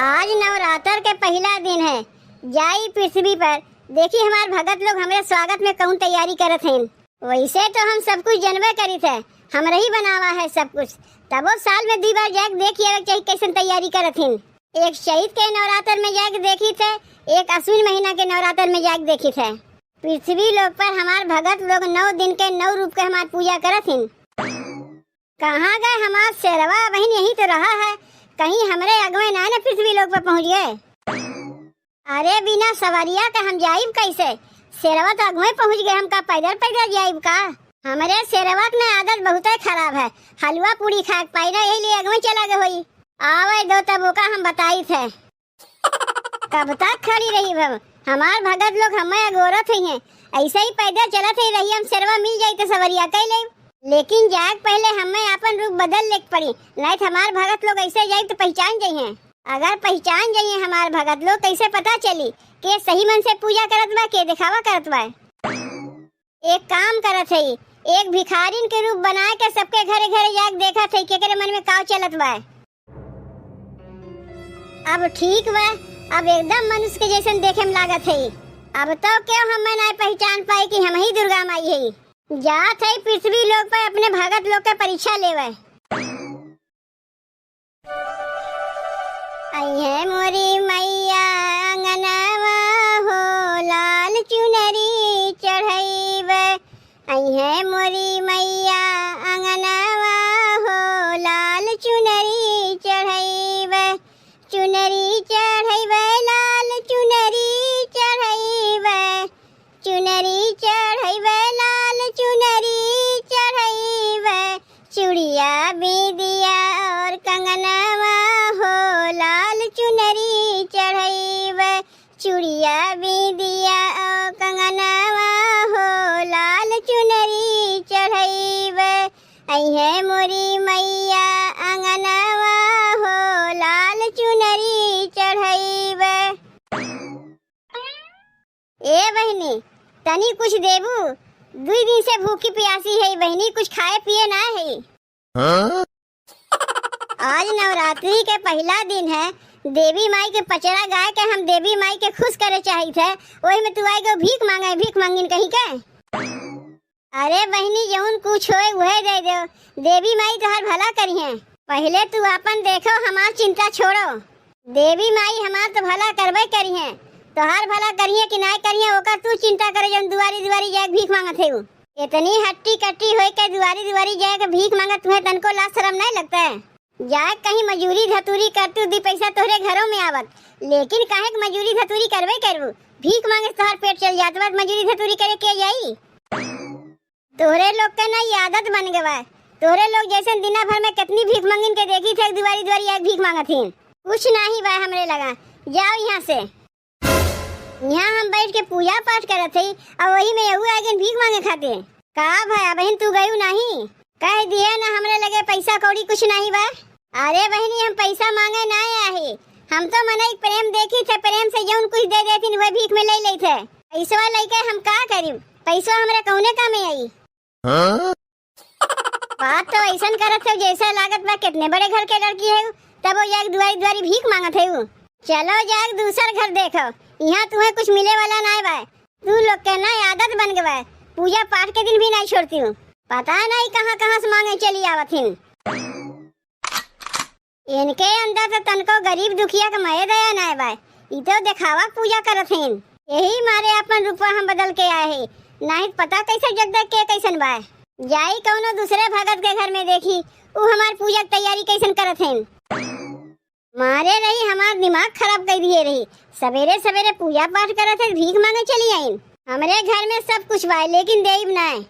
आज नवरात्र के पहला दिन है। जाई पृथ्वी पर देखी हमार भगत लोग हमारे स्वागत में कौन तैयारी करत हैं। वैसे तो हम सब कुछ जनबे करी थे, हमरा ही बनावा है सब कुछ। तब वो साल में 2 बार जाके देखिए चाहिए कैसे तैयारी करत हैं। एक चैत के नवरात्र में जाके देखी थे, एक अश्विन महीना के नवरात्र में जाके देखी थे। पृथ्वी लोक पर हमार भगत लोग 9 दिन के 9 रूप के हमार पूजा करत हैं। कहाँ गए हमार शेरवा? बहन यही तो रहा है, कहीं हमरे अगवे ना न पृथ्वी लोक पर पहुँच गए। अरे बिना सवारिया का हम जाइब कैसे? शेरवा तो अगवे पहुँच गए, हम का पैदल पैदल जाइब का? हमारे शेरवा की आदत बहुत खराब है, हलवा पूरी खा पाई ना, यही लिए अगवे चला गए हुई। आवे दो तब का हम बताई थे। कब तक खड़ी रही भव? हमार भगत लोग हमें अगोरत हैं, ऐसे ही पैदल चलत ही रही। हम शेरवा मिल जाये तो सवरिया कह ले, लेकिन जाग पहले हमें अपन रूप बदल ले पड़ी, नहीं तो हमार भगत लोग ऐसे जाये तो पहचान जाइए। अगर पहचान जाइए हमार भगत लोग, कैसे पता चली के सही मन से पूजा करत बा के दिखावा करत बा? एक काम करत है, एक भिखारिन के रूप बना के सबके घरे घरे जाके देखा थे केकरे मन में काव चलत बा। अब ठीक बा, अब एकदम मनुष्य के जैसन देखे में लागत है। अब तो क्यों हमें नहीं पहचान पाई कि हम ही दुर्गा माई है। जात है पृथ्वी लोक पर अपने भगत लोग का परीक्षा लेवे। आई है मोरी मैया अंगनवा हो, लाल चुनरी चढ़ाईबे। आई है मोरी मैया अंगनवा हो, लाल चुनरी चढ़ाईबे। चुनरी चढ़ाईबे, लाल चुनरी चढ़ाईबे। चुनरी चढ़ाईबे, लाल चुनरी चढ़ाईबे। चूड़िया बिंदिया और कंगनवा हो, लाल चुनरी चढ़ाईबे। चूड़िया बिंदिया और कंगनवा हो, लाल चुनरी चढ़ाईबे। आई है मोरी मैया अंगनवा हो, लाल चुनरी चढ़ाईबे। ए बहनी तनी कुछ देबू, 2 दिन से भूखी प्यासी है बहनी, कुछ खाए पिए ना है। हाँ? आज नवरात्रि के पहला दिन है, देवी माई के पचड़ा गाय के हम देवी माई के खुश करे चाहिए थे, वही में तू आएगा भीख मांगे, भीख मांगिन कहीं के। अरे बहनी जौन कुछ होए वह दे दो, देवी माई तोहर भला करी है। पहले तू अपन देखो, हमार चिंता छोड़ो। देवी माई हमार तो भला करबे करी है, तोहार भला करिए कि नहीं करिए ओकर तू चिंता करे। जब दुआरी दुआरी जाके भीख मांगत है, इतनी हट्टी कट्टी होए के दुआरी दुआरी जाके भीख मांगत, तुम्हें तनको लाज शर्म नहीं लगता है? जाए कहीं मजूरी धतूरी कर तू 2 पैसा तोहरे घरों में आवत, लेकिन काहे के मजूरी धतूरी करबे करबू? भीख मांगे तोहार पेट चल जात बा, मजूरी धतूरी करे के जाई? तोहरे लोग के ना ये आदत बन गवा। तोहरे लोग जैसे दिना भर में कितनी भीख मांगिन के देखी थे, दुआरी दुआरी जाके भीख मांगत थी। कुछ नहीं बा हमरे लगा, जाओ यहाँ से। यहाँ हम बैठ के पूजा पाठ करत थी और वही में यहू आगे भीख मांगे खाते। का भाई बहन तू गयू नहीं? कह दिए ना हमरे लगे पैसा कौड़ी कुछ नहीं बा। अरे बहनी हम पैसा मांगे ना आए, हम तो मने प्रेम देखी थे, प्रेम से जौन कुछ दे देती वह भीख में ले ले थे। पैसा लेके हम का करी? पैसा हमरे कौने काम में आई? हाँ? बात तो ऐसा करत है जैसा लागत बा कितने बड़े घर के लड़की है, तब वो जाके दुआरी दुआरी भीख मांगत है। चलो जाके दूसरा घर देखो, यहाँ तुम्हें कुछ मिले वाला नहीं बा। तू लोग के ना आदत बन गवा, पूजा पाठ के दिन भी नहीं छोड़ती हूँ, पता नहीं कहाँ कहाँ से मांगे चली आवत हैं। इनके अंदर तो तनको गरीब दुखिया का मये दया नहीं बा, ये तो दिखावा पूजा करत हैं। यही मारे अपन रूपा हम बदल के आए हैं, नहीं पता कैसे जग देख के कैसन बा। जाई कौनो दूसरे भगत के घर में देखी, वो हमार पूजा तैयारी कैसन करत हैं। मारे रही हमार दिमाग खराब कर दिए रही, सवेरे सवेरे पूजा पाठ करत है, भीख मांगे चली आई। हमरे घर में सब कुछ बा लेकिन देब नहीं।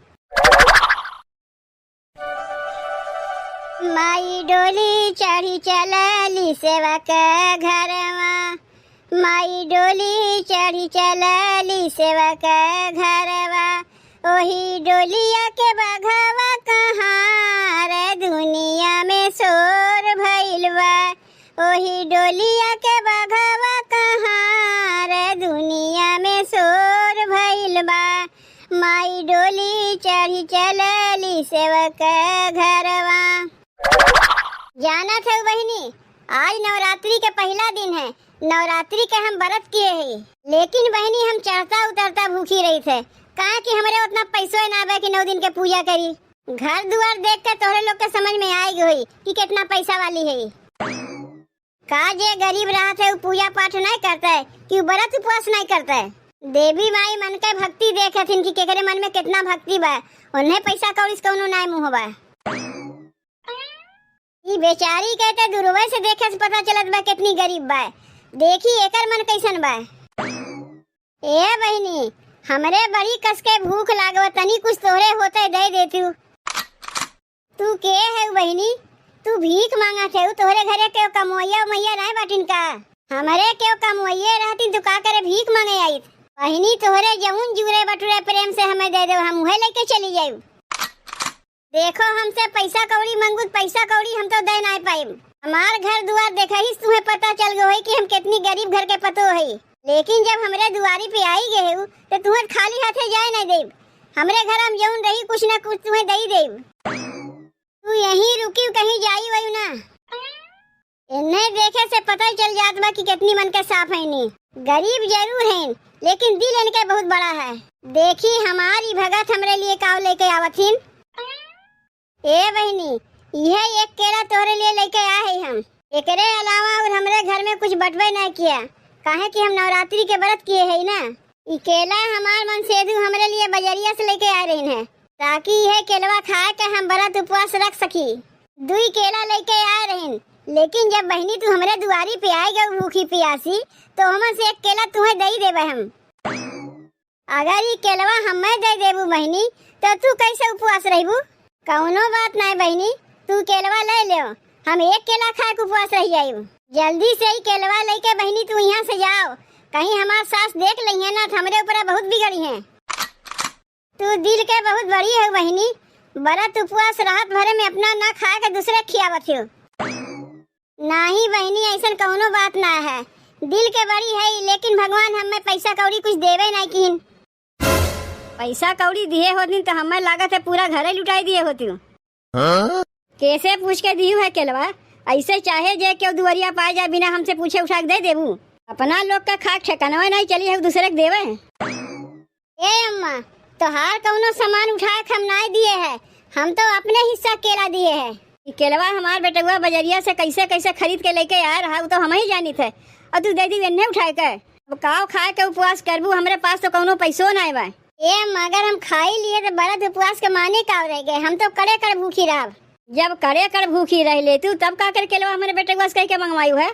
माई डोली चढ़ी चलली सेवा के घरवा, माई डोली चढ़ी चलली सेवा के घरवा। ओही डोलिया के बघवा कहाँ रे दुनिया में शोर भइल बा। ओही डोलिया के बघवा कहाँ रे दुनिया में शोर भइल बा। माई डोली चढ़ी चलली सेवक घरवा। जाना था बहिनी, आज नवरात्रि के पहला दिन है। नवरात्रि के हम व्रत किए हैं, लेकिन बहनी हम चढ़ता उतरता भूखी रही थे। कहा कि हमारे उतना पैसों ना बे कि 9 दिन के पूजा करी। घर दुआर देख के तोहरे लोग के समझ में आएगी हुई कि कितना पैसा वाली है। का जे गरीब रहा थे वो पूजा पाठ नहीं करता है कि वो व्रत उपवास नहीं करता है। देवी माई मन के भक्ति देखे थी कि केकरे मन में कितना भक्ति बा, उन्हें पैसा कौड़ी से कौनो नहीं मुँह बा। ये बेचारी कहते दूरवे से देखे से पता चलत बा कितनी गरीब बा। देखी एकर मन कैसन बा। ए बहनी हमरे बड़ी कस के भूख लागव, तनी कुछ तोहरे होते दे देती। तू के है बहनी? तू भीख मांगा थे? तोहरे घरे के कमोइया मैया नहीं बाटिन का? हमारे के कमोइये रहती तो का करे भीख मांगे आई। बहनी तोहरे जमुन जुरे बटुरे प्रेम से हमें दे दो, हम उहे लेके चली जाई। देखो हमसे पैसा कौड़ी मंगू, पैसा कौड़ी हम तो दे नहीं पाई। हमार घर दुआर देखा ही तुम्हें पता चल गयो है कि हम कितनी गरीब घर के पतो है। लेकिन जब हमरे दुआरी पे आई गए हो तो तुम्हें खाली हाथे जाए नहीं देव। हमरे घर हम जौन रही कुछ ना कुछ तुम्हें दे देव। तू यहीं रुकी कहीं जाई वही ना। इन्हें देखे से पता चल जात बा कि कितनी मन के साफ है। नी गरीब जरूर हैं लेकिन दिल इनके बहुत बड़ा है। देखी हमारी भगत हमरे लिए काव लेके आवथिन। ए बहनी यह एक केला तोहरे लिए लेके आए हैं हम। एकरे अलावा और हमरे घर में कुछ बटवे नहीं किया, काहे कि हम नवरात्रि के व्रत किए है ना। ये केला हमार मन सेधु हमरे लिए बजरिया से लेके आ रही है ताकि यह केलवा खाए के हम व्रत उपवास रख सकी। 2 केला लेके आ रही, लेकिन जब बहनी तू हमरे दुआरी पे आएगा भूखी प्यासी तो हमन से एक केला तुम्हें दे देबे हम। अगर ये केलवा हमें दे देबू बहनी तो तू कैसे उपवास रहबू? कौनो बात नहीं बहनी, तू केलवा ले ले, हम एक केला खा के उपवास रह जाइब। जल्दी से ही केलवा लेके बहनी तू यहाँ से जाओ, कहीं हमार सास देख ली है ना तो हमरे ऊपर बहुत बिगड़ी है। तू दिल के बहुत बड़ी है बहनी, व्रत उपवास रात भर में अपना ना खा के दूसरे खियावत हो। नहीं बहनी ऐसा कौनो बात ना है, दिल के बड़ी है लेकिन भगवान हमें पैसा कौड़ी कुछ देवे नहीं किन। पैसा कौड़ी दिए होती तो हमें लागत है पूरा घर ही लुटाई दिए होती। कैसे पूछ के दी है केलवा? ऐसे चाहे जे क्यों दुआरिया पाए जाए बिना हमसे पूछे उठा के दे देबू। अपना लोग का खाक ठिकाना नहीं चली है दूसरे के देवे। ए अम्मा तोहार कौनो सामान उठा के हम नहीं दिए है, हम तो अपने हिस्सा केला दिए है। केलवा हमार बेटुआ बजरिया से कैसे कैसे खरीद के लेके आ रहा तो हम ही जानी थे और तू दे दी इन्हें उठाए के। अब काव खाए के उपवास करबू, हमरे पास तो कौनो पैसो नहीं बा। ए मगर हम खाई लिए तो व्रत उपवास के माने का रह गए, हम तो करे कर भूखी रह। जब करे कर भूखी रह ले तू तब का कर केलवा हमारे बेटुआ से कह के मंगवायू है?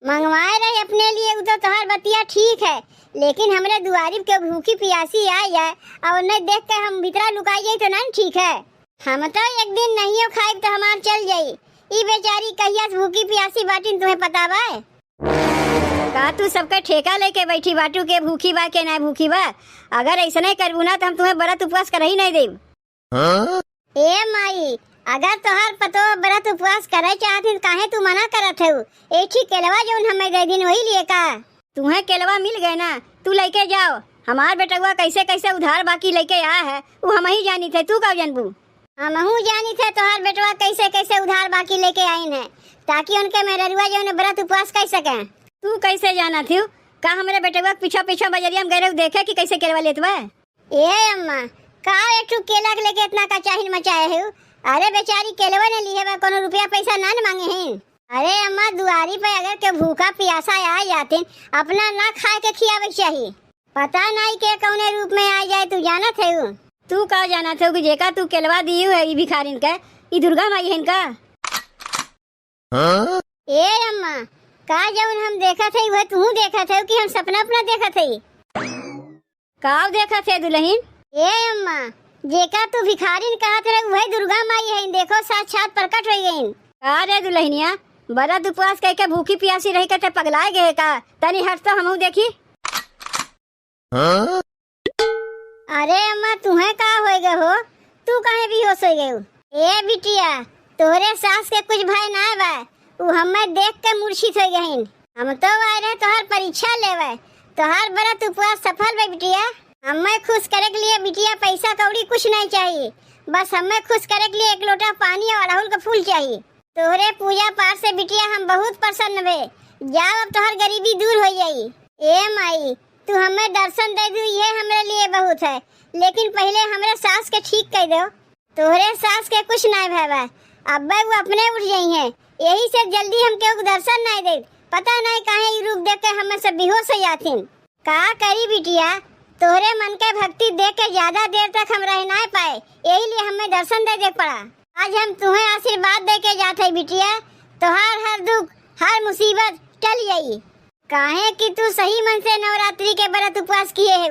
मंगवाए रहे अपने लिए तो तोहार बतिया ठीक है, लेकिन हमरे दुआरी के भूखी प्यासी आ जाए और उन्हें देख के हम भीतरा लुकाई जाए तो नहीं ठीक है। हम तो एक दिन नहीं खाई तो हमार चल जाई। ई बेचारी कहिया भूखी प्यासी बाटिन तुम्हें पता बा? का तू सबका ठेका लेके बैठी बाटू के भूखी बा के ना भूखी बा? अगर ऐसा नहीं करबू ना तो हम तुम्हें व्रत उपवास कर ही नहीं देब। ए माई अगर तोहार पतो व्रत उपवास करे चाहती काहे तू मना करत है? एक ही केलवा जो हमें दे दिन वही लिए का तुम्हें केलवा मिल गए ना, तू लेके जाओ। हमार बेटुआ कैसे कैसे उधार बाकी लेके आया है वो हम ही जानी थे, तू का जानबू? हमहू जानी थे तोहार बेटुआ कैसे कैसे उधार बाकी लेके आई है ताकि उनके मेहरुआ जो व्रत उपवास कर सके। तू कैसे जाना थी? का हमारे बेटुआ पीछा पीछा बजरिया में गए देखे कि कैसे केलवा लेत बा? ए अम्मा का एक केला लेके इतना का चाहिल मचाए है? अरे बेचारी केलवा ने लिए बा, कोनो रुपया पैसा ना मांगे हैं। अरे अम्मा दुआरी पे अगर के भूखा प्यासा आ जाते अपना ना खा के खियावे चाहिए, पता नहीं के कौने रूप में आ जाए। तू जाना थे? तू का जाना थे कि जेका तू केलवा दी है ई भिखारिन के, ई दुर्गा माई है इनका। ए अम्मा का जब हम देखा थे वह तू देखा थे कि हम सपना अपना देखा थे? काव देखा थे दुल्हन? ए अम्मा जेका तू भिखारिन कहा थे वही दुर्गा माई है, देखो साक्षात प्रकट हो गई। का रे दुल्हनिया व्रत उपवास कह के भूखी प्यासी रही के पगलाए गए का? तनी हट तो हमहू देखी। अरे अम्मा तुम्हें का हो गए हो? तू कहे भी होश हो गए? ए बिटिया तोहरे सास के कुछ भय ना बा, वो हमें देख के मूर्छित हो गई। हम तो आए रहे तोहर परीक्षा लेवे, तोहर व्रत उपवास सफल बा बिटिया। हमें खुश करे के लिए बिटिया पैसा कौड़ी कुछ नहीं चाहिए, बस हमें खुश करे के लिए एक लोटा पानी और अड़हुल का फूल चाहिए। तोहरे पूजा पाठ से बिटिया हम बहुत प्रसन्न भे। जाओ अब तोहर गरीबी दूर हो जाई। ए माई, तू हमें दर्शन दे दू ये हमरे लिए बहुत है, लेकिन पहले हमरे सास के ठीक कर दो। तोहरे सास के कुछ नहीं भैबा, अब्बा वो अपने उठ गई हैं, यही से जल्दी हमके दर्शन नहीं दे। पता नहीं काहे रूप देख के हमें सब बेहोश हो जातीन। का करी बिटिया, तोहरे मन के भक्ति देख के ज्यादा देर तक हम रह नहीं पाए, यही लिए हमें दर्शन दे पड़ा। आज हम तुम्हें आशीर्वाद दे के जाते बिटिया, तोहार हर दुख हर मुसीबत टल जाई। काहे कि तू सही मन से नवरात्रि के व्रत उपवास किए है।